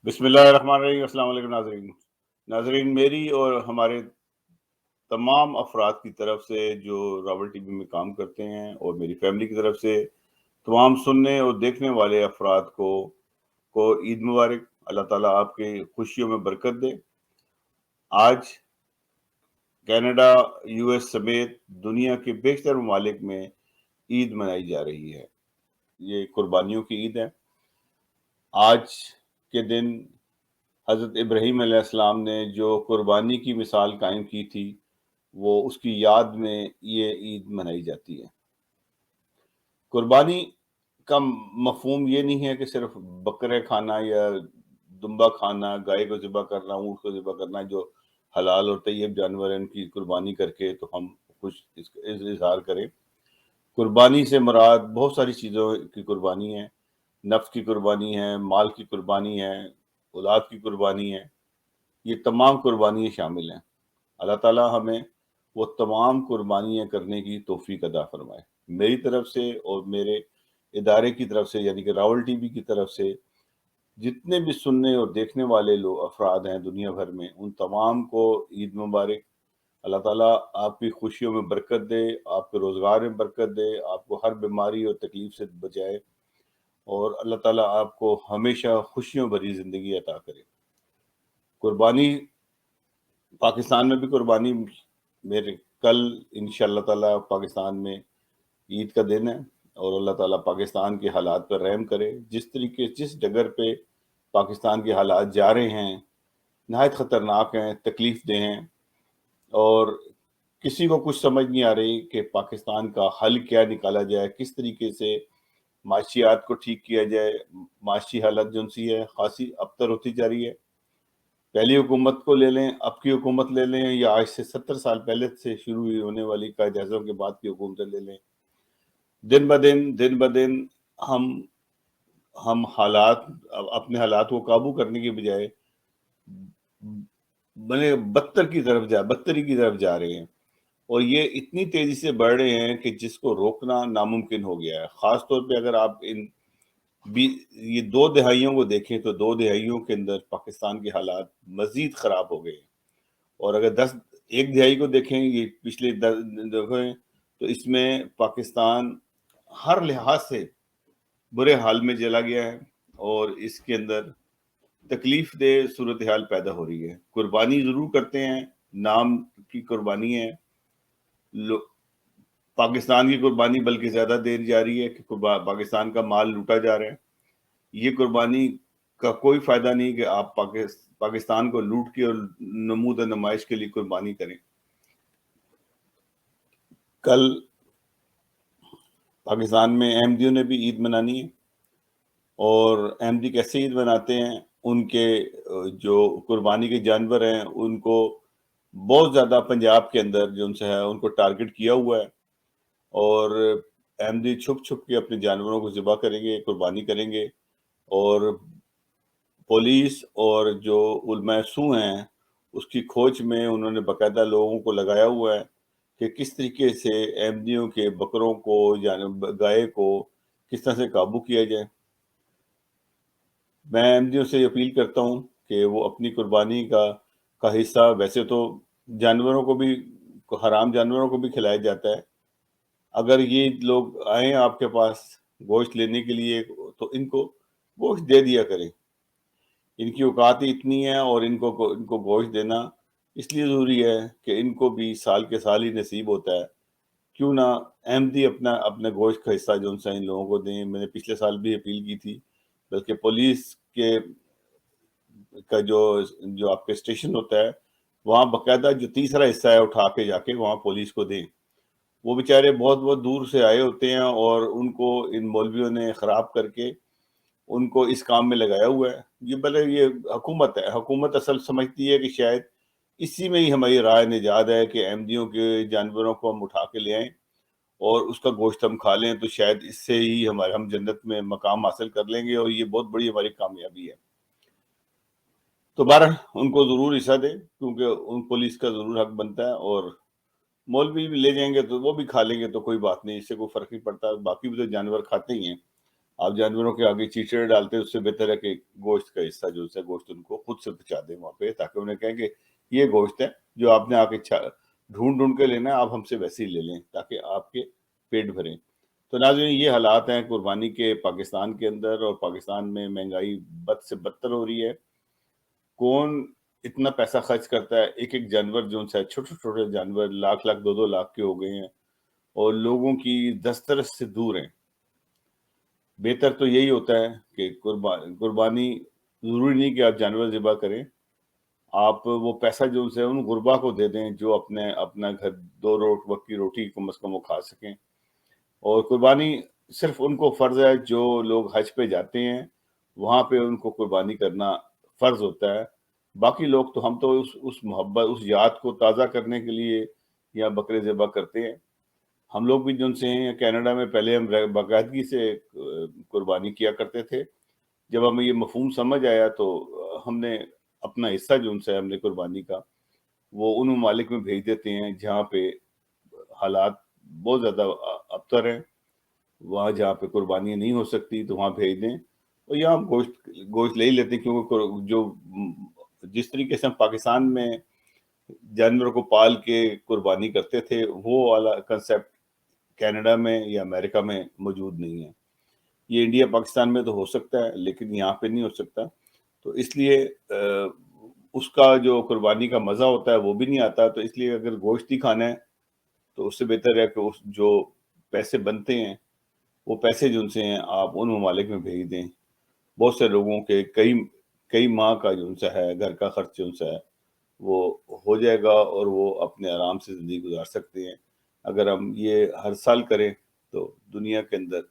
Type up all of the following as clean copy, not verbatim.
بسم اللہ الرحمن الرحیم۔ السلام علیکم ناظرین، میری اور ہمارے تمام افراد کی طرف سے جو راول ٹی وی میں کام کرتے ہیں اور میری فیملی کی طرف سے تمام سننے اور دیکھنے والے افراد کو عید مبارک۔ اللہ تعالیٰ آپ کے خوشیوں میں برکت دے۔ آج کینیڈا، یو ایس سمیت دنیا کے بیشتر ممالک میں عید منائی جا رہی ہے۔ یہ قربانیوں کی عید ہے۔ آج کے دن حضرت ابراہیم علیہ السلام نے جو قربانی کی مثال قائم کی تھی، وہ اس کی یاد میں یہ عید منائی جاتی ہے۔ قربانی کا مفہوم یہ نہیں ہے کہ صرف بکرے کھانا یا دمبا کھانا، گائے کو ذبح کرنا، اونٹ کو ذبح کرنا، جو حلال اور طیب جانور ہیں ان کی قربانی کر کے تو ہم خوش اظہار کریں۔ قربانی سے مراد بہت ساری چیزوں کی قربانی ہے۔ نفس کی قربانی ہے، مال کی قربانی ہے، اولاد کی قربانی ہے۔ یہ تمام قربانیاں شامل ہیں۔ اللہ تعالیٰ ہمیں وہ تمام قربانیاں کرنے کی توفیق عطا فرمائے۔ میری طرف سے اور میرے ادارے کی طرف سے، یعنی کہ راول ٹی وی کی طرف سے جتنے بھی سننے اور دیکھنے والے لوگ افراد ہیں دنیا بھر میں، ان تمام کو عید مبارک۔ اللہ تعالیٰ آپ کی خوشیوں میں برکت دے، آپ کے روزگار میں برکت دے، آپ کو ہر بیماری اور تکلیف سے بچائے، اور اللہ تعالیٰ آپ کو ہمیشہ خوشیوں بھری زندگی عطا کرے۔ قربانی پاکستان میں بھی قربانی میرے کل انشاءاللہ تعالیٰ پاکستان میں عید کا دن ہے، اور اللہ تعالیٰ پاکستان کے حالات پر رحم کرے۔ جس ڈگر پہ پاکستان کے حالات جا رہے ہیں نہایت خطرناک ہیں، تکلیف دہ ہیں، اور کسی کو کچھ سمجھ نہیں آ رہی کہ پاکستان کا حل کیا نکالا جائے، کس طریقے سے معاشیات کو ٹھیک کیا جائے۔ معاشی حالت جو سی ہے خاصی ابتر ہوتی جا رہی ہے۔ پہلی حکومت کو لے لیں، اب کی حکومت لے لیں، یا آج سے 70 سال پہلے سے شروع ہونے والی قائد اعظم کے بعد کی حکومتیں لے لیں، دن بدن ہم اپنے حالات کو قابو کرنے کی بجائے بڑے بدتری کی طرف جا رہے ہیں، اور یہ اتنی تیزی سے بڑھ رہے ہیں کہ جس کو روکنا ناممکن ہو گیا ہے۔ خاص طور پہ اگر آپ یہ 2 دہائیوں کو دیکھیں تو 2 دہائیوں کے اندر پاکستان کے حالات مزید خراب ہو گئے ہیں، اور اگر 1 دہائی کو دیکھیں، یہ پچھلے دیکھیں تو اس میں پاکستان ہر لحاظ سے برے حال میں چلا گیا ہے، اور اس کے اندر تکلیف دہ صورتحال پیدا ہو رہی ہے۔ قربانی ضرور کرتے ہیں، نام کی قربانی ہے، پاکستان کی قربانی بلکہ زیادہ دیر جا رہی ہے کہ پاکستان کا مال لوٹا جا رہا ہے۔ یہ قربانی کا کوئی فائدہ نہیں کہ آپ پاکستان کو لوٹ کے اور نمود و نمائش کے لیے قربانی کریں۔ کل پاکستان میں احمدیوں نے بھی عید منانی ہے، اور احمدی کیسے عید مناتے ہیں، ان کے جو قربانی کے جانور ہیں ان کو بہت زیادہ پنجاب کے اندر جو ان سے ہے ان کو ٹارگٹ کیا ہوا ہے، اور احمدی چھپ کے اپنے جانوروں کو ذبح کریں گے، قربانی کریں گے، اور پولیس اور جو علماء سو ہیں اس کی کھوج میں انہوں نے باقاعدہ لوگوں کو لگایا ہوا ہے کہ کس طریقے سے احمدیوں کے بکروں کو یا گائے کو کس طرح سے قابو کیا جائے۔ میں احمدیوں سے اپیل کرتا ہوں کہ وہ اپنی قربانی کا حصہ، ویسے تو جانوروں کو بھی، حرام جانوروں کو بھی کھلایا جاتا ہے، اگر یہ لوگ آئیں آپ کے پاس گوشت لینے کے لیے تو ان کو گوشت دے دیا کریں۔ ان کی اوقات اتنی ہیں، اور ان کو گوشت دینا اس لیے ضروری ہے کہ ان کو بھی سال کے سال ہی نصیب ہوتا ہے، کیوں نہ احمدی اپنا گوشت کا حصہ جو ان سے ان لوگوں کو دیں۔ میں نے پچھلے سال بھی اپیل کی تھی، بلکہ پولیس کا جو آپ کے اسٹیشن ہوتا ہے وہاں باقاعدہ جو تیسرا حصہ ہے اٹھا کے جا کے وہاں پولیس کو دیں۔ وہ بیچارے بہت دور سے آئے ہوتے ہیں، اور ان کو ان مولویوں نے خراب کر کے ان کو اس کام میں لگایا ہوا ہے۔ یہ حکومت ہے، حکومت اصل سمجھتی ہے کہ شاید اسی میں ہی ہماری راہ نجات ہے کہ احمدیوں کے جانوروں کو ہم اٹھا کے لے آئیں اور اس کا گوشت ہم کھا لیں، تو شاید اس سے ہی ہم جنت میں مقام حاصل کر لیں گے، اور یہ بہت بڑی ہماری کامیابی ہے۔ تو بہرحال ان کو ضرور حصہ دیں، کیونکہ ان پولیس کا ضرور حق بنتا ہے، اور مولوی بھی لے جائیں گے تو وہ بھی کھا لیں گے تو کوئی بات نہیں، اس سے کوئی فرق نہیں پڑتا، باقی بھی تو جانور کھاتے ہی ہیں۔ آپ جانوروں کے آگے چیچڑے ڈالتے ہیں، اس سے بہتر ہے کہ گوشت کا حصہ جو ہے گوشت ان کو خود سے پہنچا دیں وہاں پہ، تاکہ انہیں کہیں کہ یہ گوشت ہے جو آپ نے آ کے ڈھونڈ ڈھونڈ کے لینا ہے، آپ ہم سے ویسے ہی لے لیں تاکہ آپ کے پیٹ بھریں۔ تو ناظرین یہ حالات ہیں قربانی کے پاکستان کے اندر، اور پاکستان میں مہنگائی بد سے بدتر ہو رہی ہے۔ کون اتنا پیسہ خرچ کرتا ہے؟ ایک ایک جانور جو ہے چھوٹے چھوٹے جانور لاکھ لاکھ 2-2 لاکھ کے ہو گئے ہیں اور لوگوں کی دسترس سے دور ہیں۔ بہتر تو یہی ہوتا ہے کہ قربانی ضروری نہیں کہ آپ جانور ذبح کریں، آپ وہ پیسہ جو ہے ان غربا کو دے دیں جو اپنا گھر 2 وقت کی روٹی کم از کم وہ کھا سکیں۔ اور قربانی صرف ان کو فرض ہے جو لوگ حج پہ جاتے ہیں، وہاں پہ ان کو قربانی کرنا فرض ہوتا ہے۔ باقی لوگ تو ہم تو اس محبت، اس یاد کو تازہ کرنے کے لیے یا بکرے ذبح کرتے ہیں۔ ہم لوگ بھی جن سے ہیں کینیڈا میں، پہلے ہم باقاعدگی سے قربانی کیا کرتے تھے۔ جب ہمیں یہ مفہوم سمجھ آیا تو ہم نے اپنا حصہ جو ان سے ہم نے قربانی کا وہ ان ممالک میں بھیج دیتے ہیں جہاں پہ حالات بہت زیادہ ابتر ہیں، وہاں جہاں پہ قربانی نہیں ہو سکتی تو وہاں بھیج دیں، اور یہاں ہم گوشت لے ہی لیتے ہیں، کیونکہ جو جس طریقے سے ہم پاکستان میں جانوروں کو پال کے قربانی کرتے تھے وہ والا کنسیپٹ کینیڈا میں یا امریکہ میں موجود نہیں ہے۔ یہ انڈیا پاکستان میں تو ہو سکتا ہے لیکن یہاں پہ نہیں ہو سکتا، تو اس لیے اس کا جو قربانی کا مزہ ہوتا ہے وہ بھی نہیں آتا۔ تو اس لیے اگر گوشت ہی کھانا ہے تو اس سے بہتر ہے کہ جو پیسے بنتے ہیں وہ پیسے جو ان سے ہیں آپ ان ممالک میں بھیج دیں۔ بہت سے لوگوں کے کئی ماہ کا جو ان سے ہے گھر کا خرچ جو ان سے ہے وہ ہو جائے گا اور وہ اپنے آرام سے زندگی گزار سکتے ہیں۔ اگر ہم یہ ہر سال کریں تو دنیا کے اندر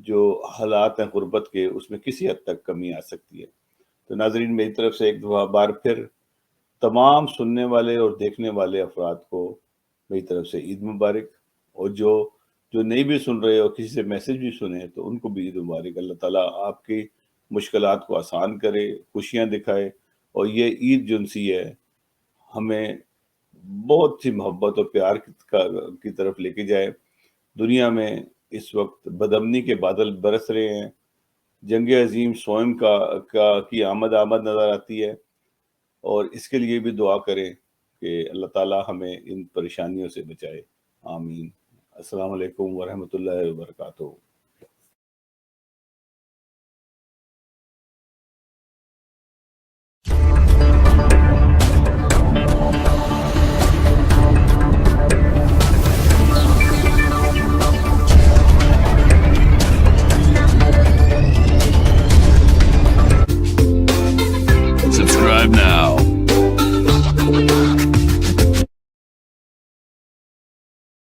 جو حالات ہیں غربت کے اس میں کسی حد تک کمی آ سکتی ہے۔ تو ناظرین میری طرف سے ایک بار پھر تمام سننے والے اور دیکھنے والے افراد کو میری طرف سے عید مبارک، اور جو نہیں بھی سن رہے اور کسی سے میسج بھی سنے تو ان کو بھی عید مبارک۔ اللہ تعالیٰ آپ کی مشکلات کو آسان کرے، خوشیاں دکھائے، اور یہ عید جن سی ہے ہمیں بہت سی محبت اور پیار کی طرف لے کے جائے۔ دنیا میں اس وقت بدامنی کے بادل برس رہے ہیں، جنگ عظیم سوئم کی آمد نظر آتی ہے، اور اس کے لیے بھی دعا کریں کہ اللہ تعالیٰ ہمیں ان پریشانیوں سے بچائے۔ آمین۔ السلام علیکم ورحمۃ اللہ وبرکاتہ۔